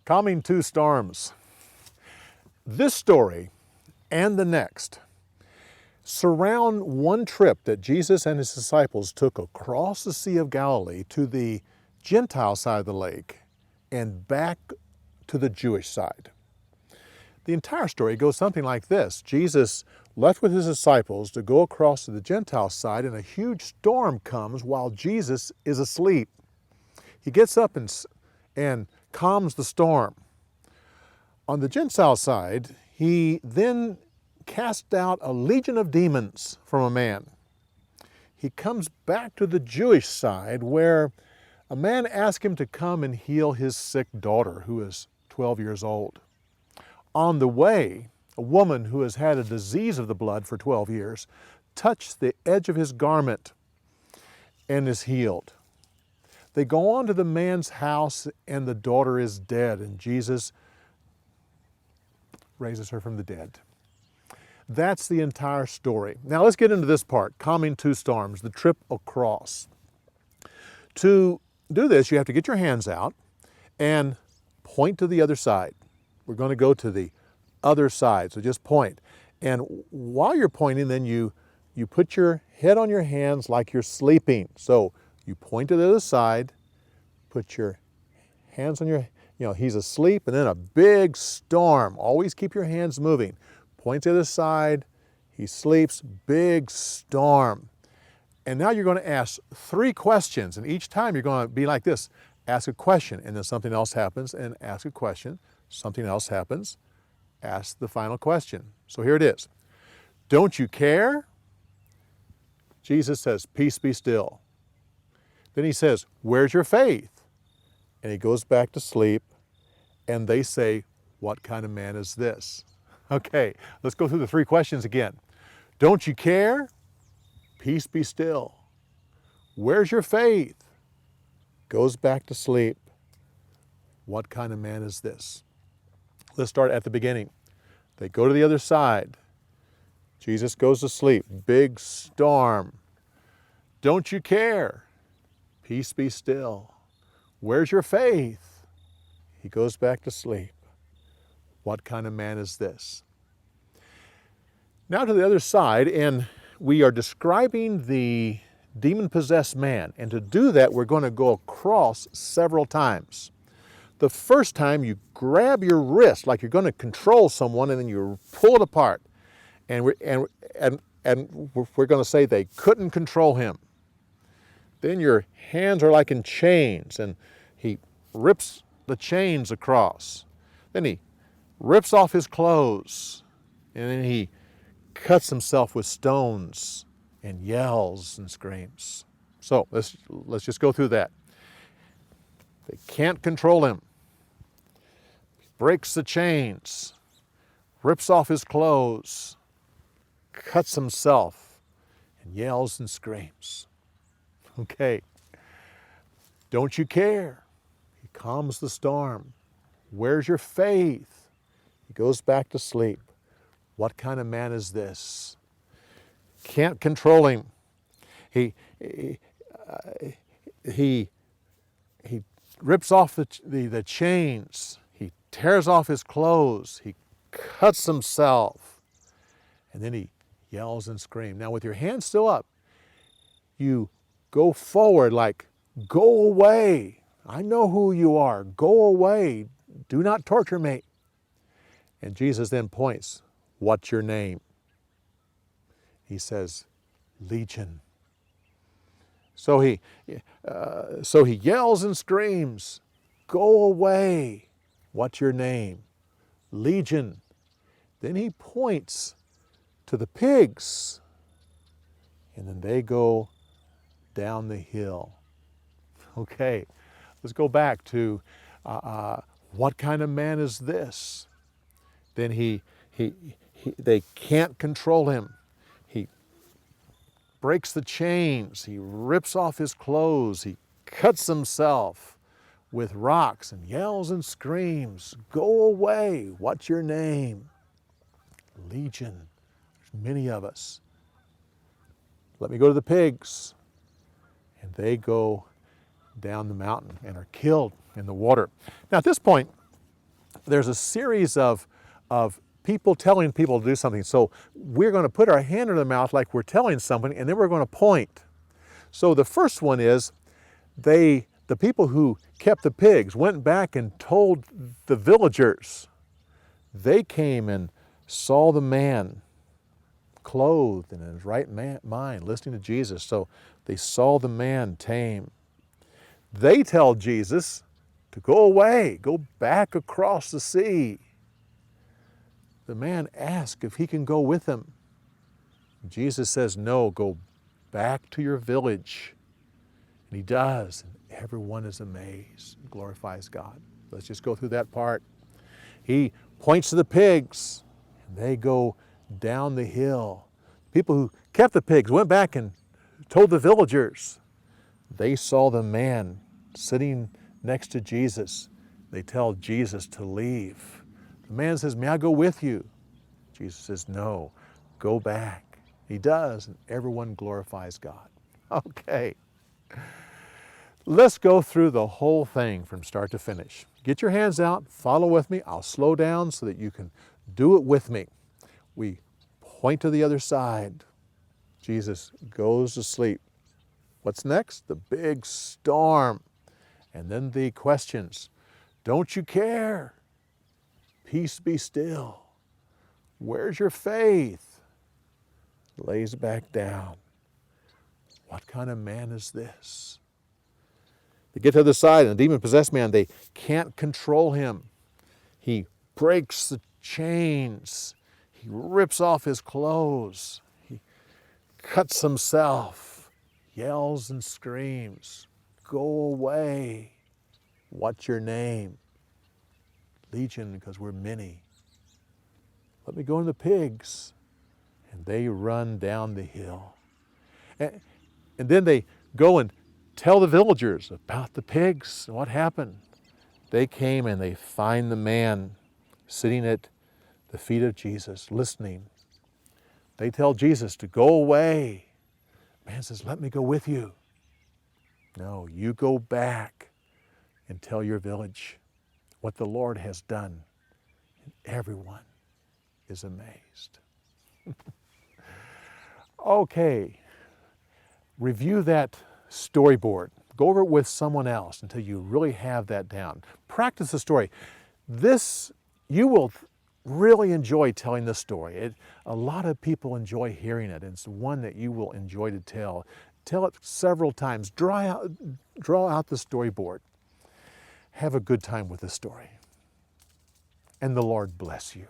Calming two storms. This story and the next surround one trip that Jesus and his disciples took across the Sea of Galilee to the Gentile side of the lake and back to the Jewish side. The entire story goes something like this. Jesus left with his disciples to go across to the Gentile side, and a huge storm comes while Jesus is asleep. He gets up and calms the storm. On the Gentile side, he then cast out a legion of demons from a man. He comes back to the Jewish side where a man asked him to come and heal his sick daughter who is 12 years old. On the way, a woman who has had a disease of the blood for 12 years touched the edge of his garment and is healed. They go on to the man's house and the daughter is dead, and Jesus raises her from the dead. That's the entire story. Now let's get into this part, calming two storms, the trip across. To do this, you have to get your hands out and point to the other side. We're going to go to the other side, so just point. And while you're pointing, then you put your head on your hands like you're sleeping. So you point to the other side, put your hands on your, he's asleep, and then a big storm. Always keep your hands moving. Point to the other side, he sleeps, big storm. And now you're going to ask 3 questions, and each time you're going to be like this. Ask a question, and then something else happens, and ask a question. Something else happens, ask the final question. So here it is. Don't you care? Jesus says, peace be still. Then he says, where's your faith? And he goes back to sleep, and they say, what kind of man is this? Okay, let's go through the 3 questions again. Don't you care? Peace be still. Where's your faith? Goes back to sleep. What kind of man is this? Let's start at the beginning. They go to the other side. Jesus goes to sleep. Big storm. Don't you care? Peace be still. Where's your faith? He goes back to sleep. What kind of man is this? Now to the other side, and we are describing the demon-possessed man. And to do that, we're going to go across several times. The first time you grab your wrist like you're going to control someone, and then you pull it apart. And we're going to say they couldn't control him. Then your hands are like in chains, and he rips the chains across. Then he rips off his clothes, and then he cuts himself with stones and yells and screams. So let's just go through that. They can't control him. He breaks the chains, rips off his clothes, cuts himself, and yells and screams. Okay. Don't you care? He calms the storm. Where's your faith? He goes back to sleep. What kind of man is this? Can't control him. He rips off the chains. He tears off his clothes. He cuts himself. And then he yells and screams. Now with your hands still up, you go forward like, go away. I know who you are. Go away. Do not torture me. And Jesus then points, what's your name? He says, Legion. So he yells and screams, go away. What's your name? Legion. Then he points to the pigs, and then they go down the hill. Okay, let's go back to what kind of man is this? Then they can't control him. He breaks the chains. He rips off his clothes. He cuts himself with rocks and yells and screams, go away. What's your name? Legion. There's many of us. Let me go to the pigs. And they go down the mountain and are killed in the water. Now at this point, there's a series of people telling people to do something. So we're going to put our hand in the mouth like we're telling somebody, and then we're going to point. So the first one is the people who kept the pigs went back and told the villagers. They came and saw the man clothed and in his right mind, listening to Jesus. So they saw the man tame. They tell Jesus to go away, go back across the sea. The man asks if he can go with them. Jesus says, no, go back to your village. And he does. And everyone is amazed and glorifies God. Let's just go through that part. He points to the pigs, and they go down the hill. People who kept the pigs went back and told the villagers. They saw the man sitting next to Jesus. They tell Jesus to leave. The man says, may I go with you? Jesus says, no, go back. He does, and everyone glorifies God. Okay. Let's go through the whole thing from start to finish. Get your hands out, follow with me. I'll slow down so that you can do it with me. We point to the other side. Jesus goes to sleep. What's next? The big storm. And then the questions. Don't you care? Peace be still. Where's your faith? Lays back down. What kind of man is this? They get to the other side, and the demon-possessed man, they can't control him. He breaks the chains. He rips off his clothes. He cuts himself, yells and screams, go away. What's your name? Legion, because we're many. Let me go in the pigs. And they run down the hill. And then they go and tell the villagers about the pigs and what happened. They came and they find the man sitting at the feet of Jesus, listening. They tell Jesus to go away. Man says, let me go with you. No, you go back and tell your village what the Lord has done. And everyone is amazed. Okay, review that storyboard. Go over it with someone else until you really have that down. Practice the story. You will really enjoy telling this story. A lot of people enjoy hearing it. It's one that you will enjoy to tell. Tell it several times. Draw out the storyboard. Have a good time with the story. And the Lord bless you.